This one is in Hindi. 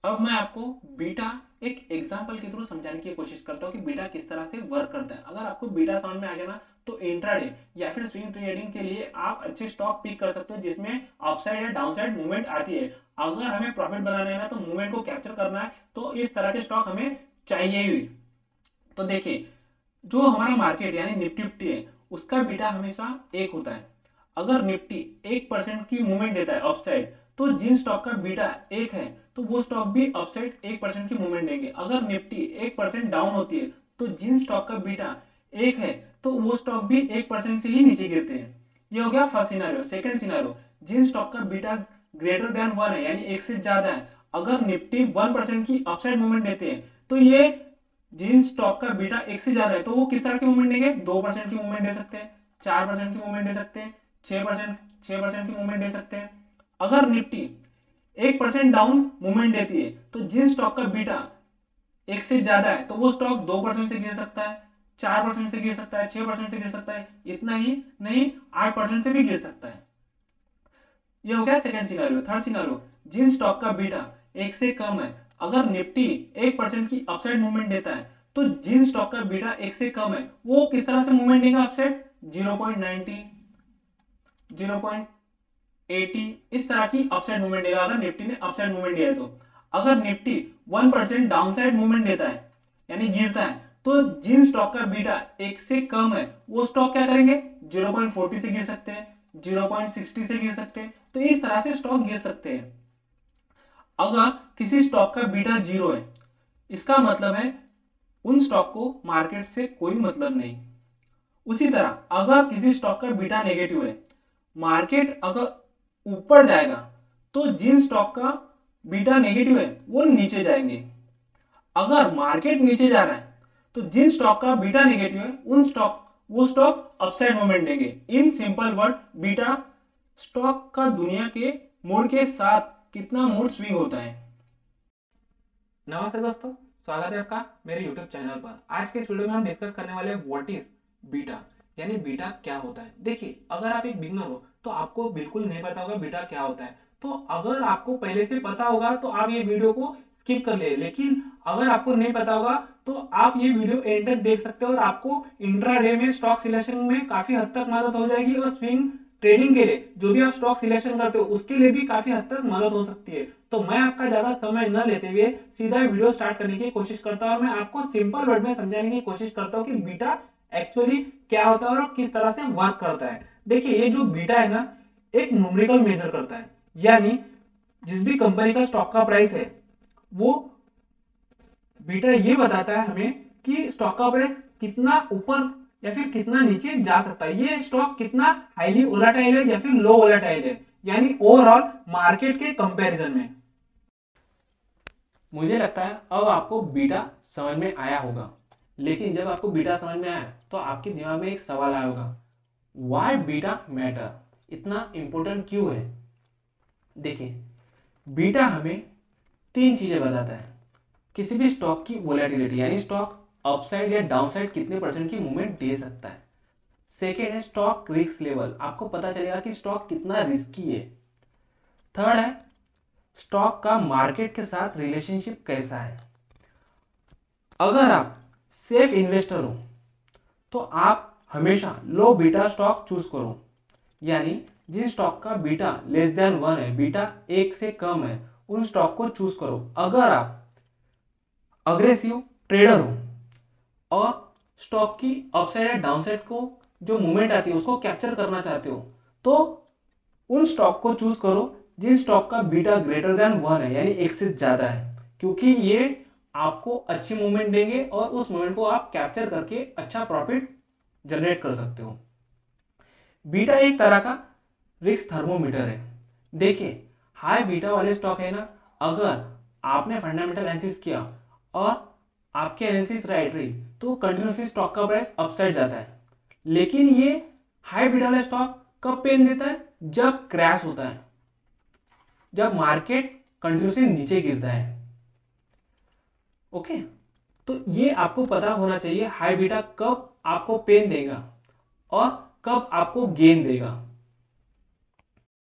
अब मैं आपको बीटा एक एग्जांपल के थ्रू समझाने की कोशिश करता हूँ कि बीटा किस तरह से वर्क करता है। अगर आपको बीटा समझ में आ गया ना, तो इंट्राडे या फिर स्विंग ट्रेडिंग के लिए आप अच्छे स्टॉक पिक कर सकते हो जिसमें अपसाइड या डाउनसाइड मूवमेंट आती है। अगर हमें प्रॉफिट बनाना है ना, तो मूवमेंट को कैप्चर करना है, तो इस तरह के स्टॉक हमें चाहिए ही। तो देखिए, जो हमारा मार्केट यानी निफ्टी फिफ्टी है, उसका बीटा हमेशा एक होता है। अगर निफ्टी 1% की मूवमेंट देता है अपसाइड, तो जिन स्टॉक का बीटा एक है, तो वो स्टॉक भी अपसाइड 1% की मूवमेंट देंगे। अगर निफ्टी 1% डाउन होती है, तो जिन स्टॉक का बीटा एक है, तो वो स्टॉक भी 1% से ही नीचे गिरते हैं। ये हो गया फर्स्ट सिनारियो। सेकंड सिनारियो, जिन स्टॉक का बीटा ग्रेटर देन 1 है यानी एक से ज्यादा है, अगर निफ्टी 1% की अपसाइड मूवमेंट देते हैं, तो ये जिन स्टॉक का बीटा एक से ज्यादा है, तो वो किस तरह की मूवमेंट देंगे? 2% की मूवमेंट दे सकते हैं, 4% की मूवमेंट दे सकते हैं, 6% की मूवमेंट दे सकते हैं। अगर निफ्टी 1% डाउन मूवमेंट देती है, तो जिन स्टॉक का बीटा एक से ज्यादा है, तो वो स्टॉक 2% से गिर सकता है, 4% से गिर सकता है, 6% से गिर सकता है, इतना ही नहीं 8% से भी गिर सकता है। ये हो गया सेकंड सिनारियो। थर्ड सिनारियो, जिन स्टॉक का बीटा एक से कम है, अगर निफ्टी 1% की अपसाइड मूवमेंट देता है, तो जिन स्टॉक का बीटा एक से कम है, वो किस तरह से मूवमेंट देगा अपसाइड? 0.90, 0.80, इस तरह की अपसाइड मूवमेंट देगा अगर निफ्टी ने अपसाइड मूवमेंट दिया है तो। अगर निफ्टी 1% डाउनसाइड मूवमेंट देता है यानी गिरता है, तो जिन स्टॉक का बीटा एक से कम है, वो स्टॉक क्या करेंगे? 0.40 से गिर सकते हैं, 0.60 से गिर सकते हैं। तो इस तरह से स्टॉक गिर सकते हैं। अगर किसी स्टॉक का बीटा जीरो है, इसका मतलब है उन स्टॉक को मार्केट से कोई मतलब नहीं। उसी तरह अगर किसी स्टॉक का बीटा नेगेटिव है, मार्केट अगर ऊपर जाएगा, तो जिन स्टॉक का बीटा नेगेटिव है वो नीचे जाएंगे। अगर मार्केट नीचे जा रहा है, तो जिन स्टॉक का बीटा नेगेटिव है वो स्टॉक अपसाइड मूवमेंट देंगे। In simple word, beta stock का दुनिया के मूड के साथ कितना मूड स्विंग होता है। नमस्ते दोस्तों, स्वागत है आपका मेरे YouTube चैनल पर। आज के इस वीडियो में हम डिस्कस करने वाले हैं व्हाट इज बीटा, यानी बीटा क्या होता है। देखिए, अगर आप एक बिगनर हो तो आपको बिल्कुल नहीं पता होगा बीटा क्या होता है। तो अगर आपको पहले से पता होगा तो आप ये वीडियो को स्किप कर ले, लेकिन अगर आपको नहीं पता होगा तो आप ये वीडियो एंड तक देख सकते हो और आपको इंट्राडे में स्टॉक सिलेक्शन में काफी हद तक मदद हो जाएगी, और स्विंग ट्रेडिंग के लिए जो भी आप स्टॉक सिलेक्शन करते हो उसके लिए भी काफी हद तक मदद हो सकती है। तो मैं आपका ज्यादा समय न लेते हुए सीधा वीडियो स्टार्ट करने की कोशिश करता हूं, और मैं आपको सिंपल वर्ड में समझाने की कोशिश करता हूं कि बीटा एक्चुअली क्या होता है और किस तरह से वर्क करता है। देखिए, ये जो बीटा है ना, एक न्यूमेरिकल मेजर करता है, यानी जिस भी कंपनी का स्टॉक का प्राइस है, वो बीटा ये बताता है हमें कि स्टॉक का प्राइस कितना ऊपर या फिर कितना नीचे जा सकता है, ये स्टॉक कितना हाईली वोलेटाइल है या फिर लो वोलेटाइल है, यानी ओवरऑल मार्केट के कंपैरिजन में। मुझे लगता है अब आपको बीटा समझ में आया होगा। लेकिन जब आपको बीटा समझ में आया, तो आपके दिमाग में एक सवाल आया होगा, व्हाई बीटा मैटर, इतना इंपॉर्टेंट क्यों है? देखिए, बीटा हमें तीन चीजें बताता है। किसी भी स्टॉक की वोलेटिलिटी, यानी स्टॉक अपसाइड या डाउनसाइड कितने परसेंट की मूवमेंट दे सकता है। सेकेंड है स्टॉक रिस्क लेवल, आपको पता चलेगा कि स्टॉक कितना रिस्की है। थर्ड है स्टॉक का मार्केट के साथ रिलेशनशिप कैसा है। अगर आप सेफ इन्वेस्टर हो, तो आप हमेशा लो बीटा स्टॉक चूज करो, यानी जिस स्टॉक का बीटा लेस देन 1 है, बीटा एक से कम है, उन स्टॉक को चूज करो। अगर आप अग्रेसिव ट्रेडर हो और स्टॉक की अपसाइड या डाउनसाइड को जो मूवमेंट आती है उसको कैप्चर करना चाहते हो, तो उन स्टॉक को चूज करो जिन स्टॉक का बीटा ग्रेटर देन 1 है, यानी एक से ज्यादा है, क्योंकि ये आपको अच्छी मूवमेंट देंगे और उस मूवमेंट को आप कैप्चर करके अच्छा प्रॉफिट जनरेट कर सकते हो। बीटा एक तरह का रिस्क थर्मोमीटर है। देखिए, हाई बीटा वाले स्टॉक है ना, अगर आपने फंडामेंटल एनालिसिस किया और आपकी एनालिसिस राइट रही, तो कंटिन्यूसली स्टॉक का प्राइस अपसाइड जाता है। लेकिन ये हाई बीटा वाला स्टॉक कब पेन देता है? जब क्रैश होता है, जब मार्केट कंटिन्यूसली नीचे गिरता है। ओके, तो ये आपको पता होना चाहिए हाई बीटा कब आपको पेन देगा और कब आपको गेन देगा।